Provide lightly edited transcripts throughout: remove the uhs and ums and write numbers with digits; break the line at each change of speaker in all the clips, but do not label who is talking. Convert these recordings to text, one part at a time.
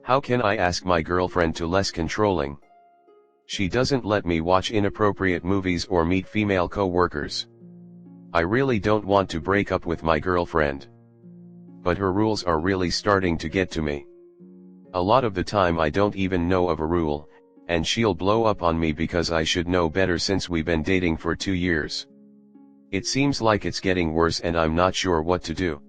How can I ask my girlfriend to less controlling? She doesn't let me watch inappropriate movies or meet female co-workers. I really don't want to break up with my girlfriend. But her rules are really starting to get to me. A lot of the time I don't even know of a rule, and she'll blow up on me because I should know better since we've been dating for 2 years. It seems like it's getting worse and I'm not sure what to do.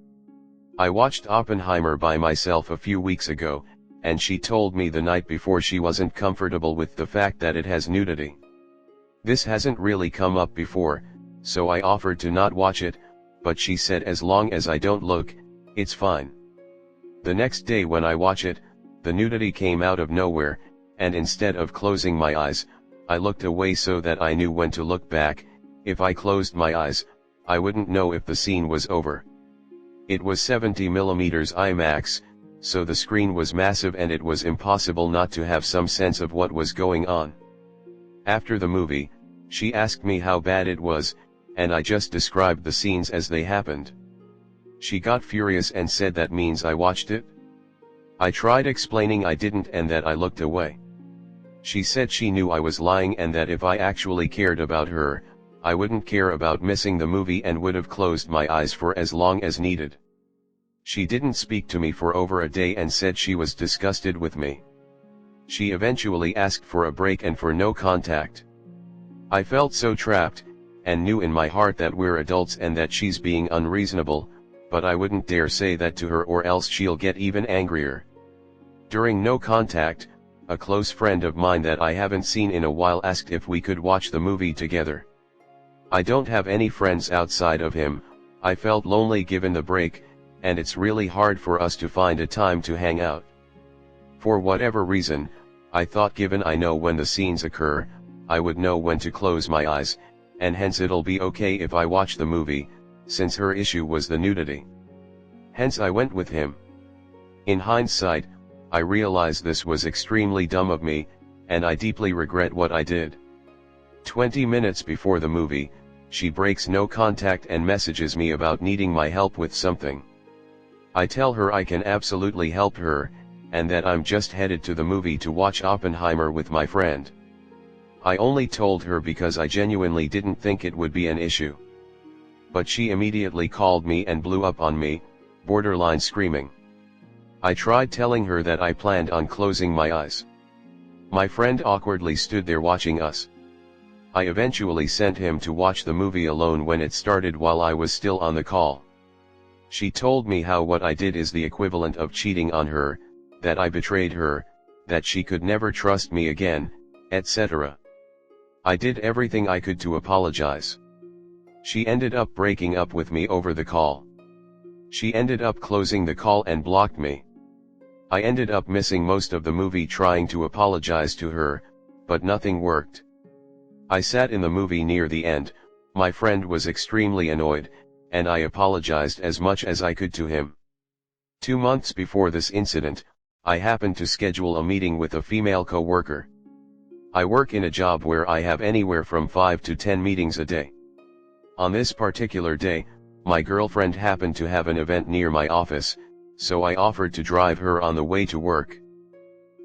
I watched Oppenheimer by myself a few weeks ago, and she told me the night before she wasn't comfortable with the fact that it has nudity. This hasn't really come up before, so I offered to not watch it, but she said as long as I don't look, it's fine. The next day when I watch it, the nudity came out of nowhere, and instead of closing my eyes, I looked away so that I knew when to look back. If I closed my eyes, I wouldn't know if the scene was over. It was 70mm IMAX, so the screen was massive and it was impossible not to have some sense of what was going on. After the movie, she asked me how bad it was, and I just described the scenes as they happened. She got furious and said that means I watched it? I tried explaining I didn't and that I looked away. She said she knew I was lying and that if I actually cared about her, I wouldn't care about missing the movie and would have closed my eyes for as long as needed. She didn't speak to me for over a day and said she was disgusted with me. She eventually asked for a break and for no contact. I felt so trapped, and knew in my heart that we're adults and that she's being unreasonable, but I wouldn't dare say that to her or else she'll get even angrier. During no contact, a close friend of mine that I haven't seen in a while asked if we could watch the movie together. I don't have any friends outside of him. I felt lonely given the break, and it's really hard for us to find a time to hang out. For whatever reason, I thought given I know when the scenes occur, I would know when to close my eyes, and hence it'll be okay if I watch the movie, since her issue was the nudity. Hence I went with him. In hindsight, I realize this was extremely dumb of me, and I deeply regret what I did. 20 minutes before the movie, she breaks no contact and messages me about needing my help with something. I tell her I can absolutely help her, and that I'm just headed to the movie to watch Oppenheimer with my friend. I only told her because I genuinely didn't think it would be an issue. But she immediately called me and blew up on me, borderline screaming. I tried telling her that I planned on closing my eyes. My friend awkwardly stood there watching us. I eventually sent him to watch the movie alone when it started while I was still on the call. She told me how what I did is the equivalent of cheating on her, that I betrayed her, that she could never trust me again, etc. I did everything I could to apologize. She ended up breaking up with me over the call. She ended up closing the call and blocked me. I ended up missing most of the movie trying to apologize to her, but nothing worked. I sat in the movie near the end. My friend was extremely annoyed, and I apologized as much as I could to him. 2 months before this incident, I happened to schedule a meeting with a female co-worker. I work in a job where I have anywhere from 5 to 10 meetings a day. On this particular day, my girlfriend happened to have an event near my office, so I offered to drive her on the way to work.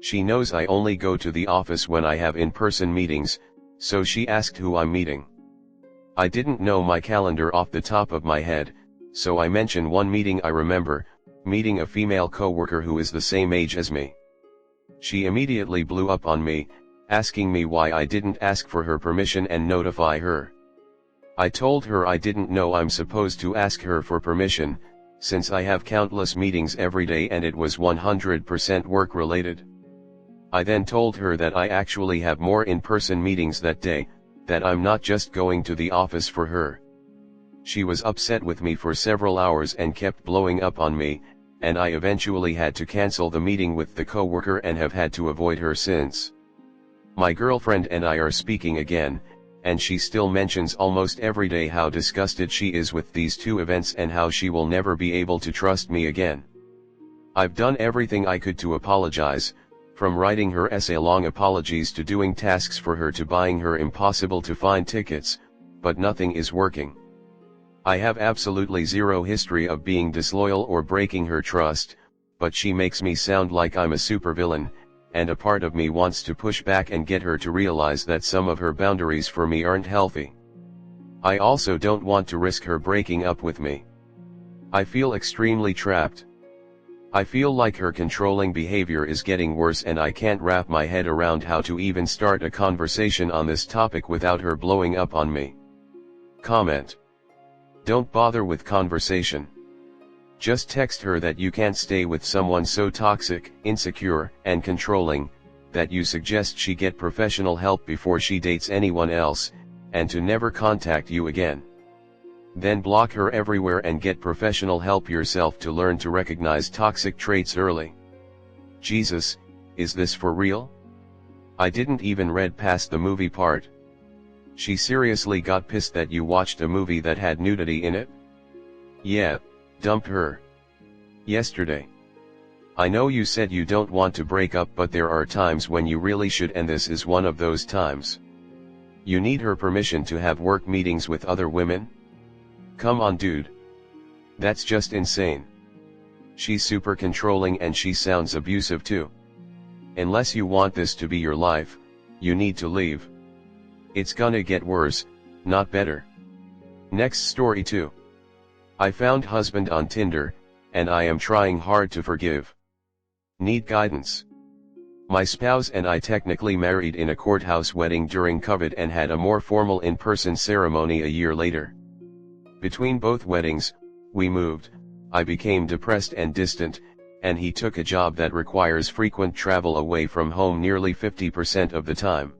She knows I only go to the office when I have in-person meetings, so she asked who I'm meeting. I didn't know my calendar off the top of my head, so I mentioned one meeting I remember, meeting a female coworker who is the same age as me. She immediately blew up on me, asking me why I didn't ask for her permission and notify her. I told her I didn't know I'm supposed to ask her for permission, since I have countless meetings every day and it was 100% work-related. I then told her that I actually have more in-person meetings that day, that I'm not just going to the office for her. She was upset with me for several hours and kept blowing up on me, and I eventually had to cancel the meeting with the coworker and have had to avoid her since. My girlfriend and I are speaking again, and she still mentions almost every day how disgusted she is with these two events and how she will never be able to trust me again. I've done everything I could to apologize, from writing her essay-long apologies to doing tasks for her to buying her impossible to find tickets, but nothing is working. I have absolutely zero history of being disloyal or breaking her trust, but she makes me sound like I'm a supervillain, and a part of me wants to push back and get her to realize that some of her boundaries for me aren't healthy. I also don't want to risk her breaking up with me. I feel extremely trapped. I feel like her controlling behavior is getting worse and I can't wrap my head around how to even start a conversation on this topic without her blowing up on me. Comment. Don't bother with conversation. Just text her that you can't stay with someone so toxic, insecure, and controlling, that you suggest she get professional help before she dates anyone else, and to never contact you again. Then block her everywhere and get professional help yourself to learn to recognize toxic traits early. Jesus, is this for real? I didn't even read past the movie part. She seriously got pissed that you watched a movie that had nudity in it? Yeah, dumped her. Yesterday. I know you said you don't want to break up, but there are times when you really should, and this is one of those times. You need her permission to have work meetings with other women? Come on, dude. That's just insane. She's super controlling and she sounds abusive too. Unless you want this to be your life, you need to leave. It's gonna get worse, not better. Next story 2. I found husband on Tinder, and I am trying hard to forgive. Need guidance. My spouse and I technically married in a courthouse wedding during COVID and had a more formal in-person ceremony a year later. Between both weddings, we moved, I became depressed and distant, and he took a job that requires frequent travel away from home nearly 50% of the time.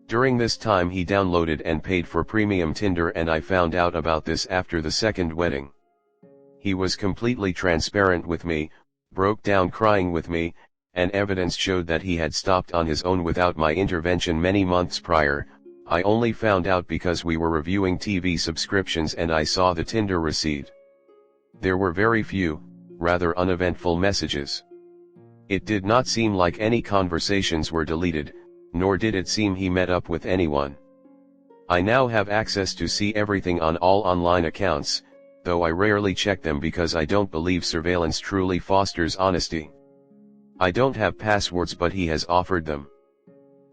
During this time he downloaded and paid for premium Tinder, and I found out about this after the second wedding. He was completely transparent with me, broke down crying with me, and evidence showed that he had stopped on his own without my intervention many months prior. I only found out because we were reviewing TV subscriptions and I saw the Tinder receipt. There were very few, rather uneventful messages. It did not seem like any conversations were deleted, nor did it seem he met up with anyone. I now have access to see everything on all online accounts, though I rarely check them because I don't believe surveillance truly fosters honesty. I don't have passwords, but he has offered them.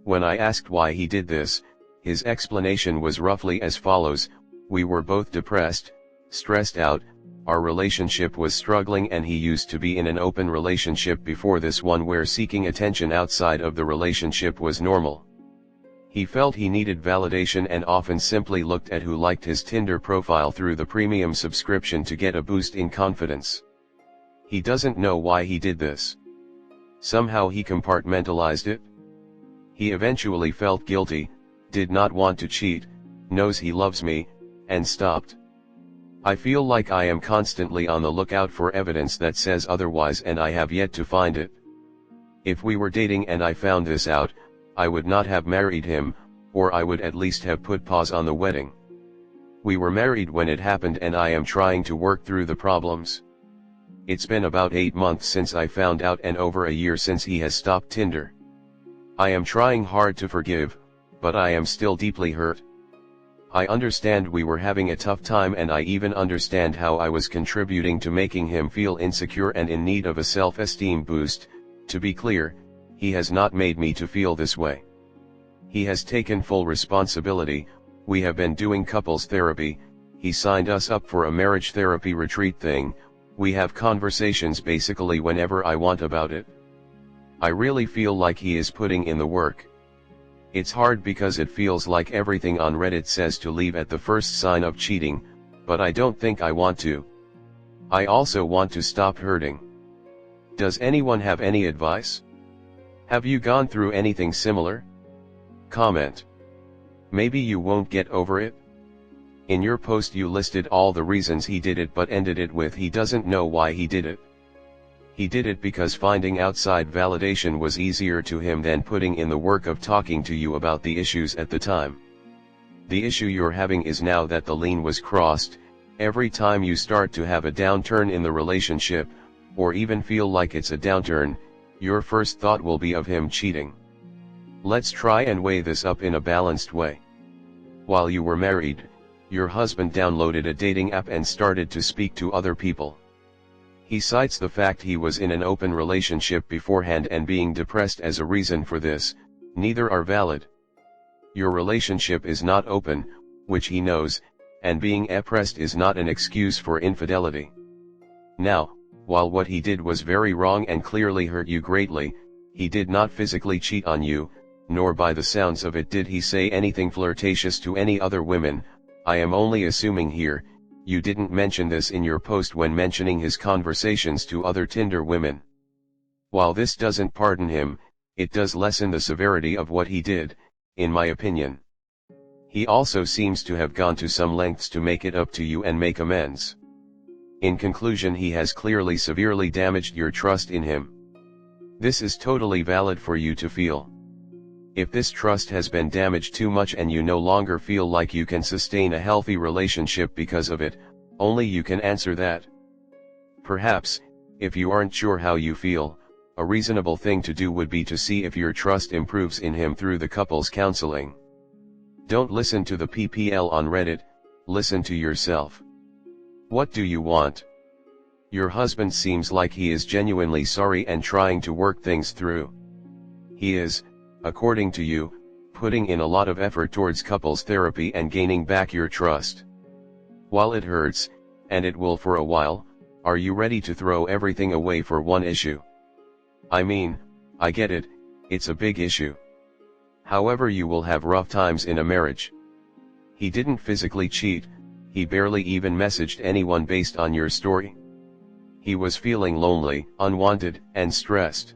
When I asked why he did this, his explanation was roughly as follows: we were both depressed, stressed out, our relationship was struggling, and he used to be in an open relationship before this one where seeking attention outside of the relationship was normal. He felt he needed validation and often simply looked at who liked his Tinder profile through the premium subscription to get a boost in confidence. He doesn't know why he did this. Somehow he compartmentalized it. He eventually felt guilty, did not want to cheat, knows he loves me, and stopped. I feel like I am constantly on the lookout for evidence that says otherwise, and I have yet to find it. If we were dating and I found this out, I would not have married him, or I would at least have put pause on the wedding. We were married when it happened and I am trying to work through the problems. It's been about 8 months since I found out and over a year since he has stopped Tinder. I am trying hard to forgive, but I am still deeply hurt. I understand we were having a tough time, and I even understand how I was contributing to making him feel insecure and in need of a self-esteem boost. To be clear, he has not made me to feel this way. He has taken full responsibility. We have been doing couples therapy, he signed us up for a marriage therapy retreat thing, we have conversations basically whenever I want about it. I really feel like he is putting in the work. It's hard because it feels like everything on Reddit says to leave at the first sign of cheating, but I don't think I want to. I also want to stop hurting. Does anyone have any advice? Have you gone through anything similar? Comment. Maybe you won't get over it? In your post you listed all the reasons he did it but ended it with he doesn't know why he did it. He did it because finding outside validation was easier to him than putting in the work of talking to you about the issues at the time. The issue you're having is now that the line was crossed. Every time you start to have a downturn in the relationship, or even feel like it's a downturn, your first thought will be of him cheating. Let's try and weigh this up in a balanced way. While you were married, your husband downloaded a dating app and started to speak to other people. He cites the fact he was in an open relationship beforehand and being depressed as a reason for this. Neither are valid. Your relationship is not open, which he knows, and being oppressed is not an excuse for infidelity. Now, while what he did was very wrong and clearly hurt you greatly, he did not physically cheat on you, nor by the sounds of it did he say anything flirtatious to any other women. I am only assuming here. You didn't mention this in your post when mentioning his conversations to other Tinder women. While this doesn't pardon him, it does lessen the severity of what he did, in my opinion. He also seems to have gone to some lengths to make it up to you and make amends. In conclusion, he has clearly severely damaged your trust in him. This is totally valid for you to feel. If this trust has been damaged too much and you no longer feel like you can sustain a healthy relationship because of it, only you can answer that. Perhaps, if you aren't sure how you feel, a reasonable thing to do would be to see if your trust improves in him through the couples counseling. Don't listen to the PPL on Reddit, listen to yourself. What do you want? Your husband seems like he is genuinely sorry and trying to work things through. He is, according to you, putting in a lot of effort towards couples therapy and gaining back your trust. While it hurts, and it will for a while, are you ready to throw everything away for one issue? I mean, I get it, it's a big issue. However, you will have rough times in a marriage. He didn't physically cheat, he barely even messaged anyone based on your story. He was feeling lonely, unwanted, and stressed.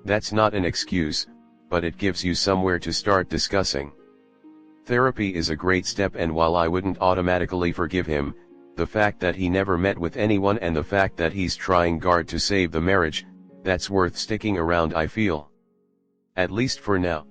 That's not an excuse, but it gives you somewhere to start discussing. Therapy is a great step, and while I wouldn't automatically forgive him, the fact that he never met with anyone and the fact that he's trying hard to save the marriage, that's worth sticking around, I feel. At least for now.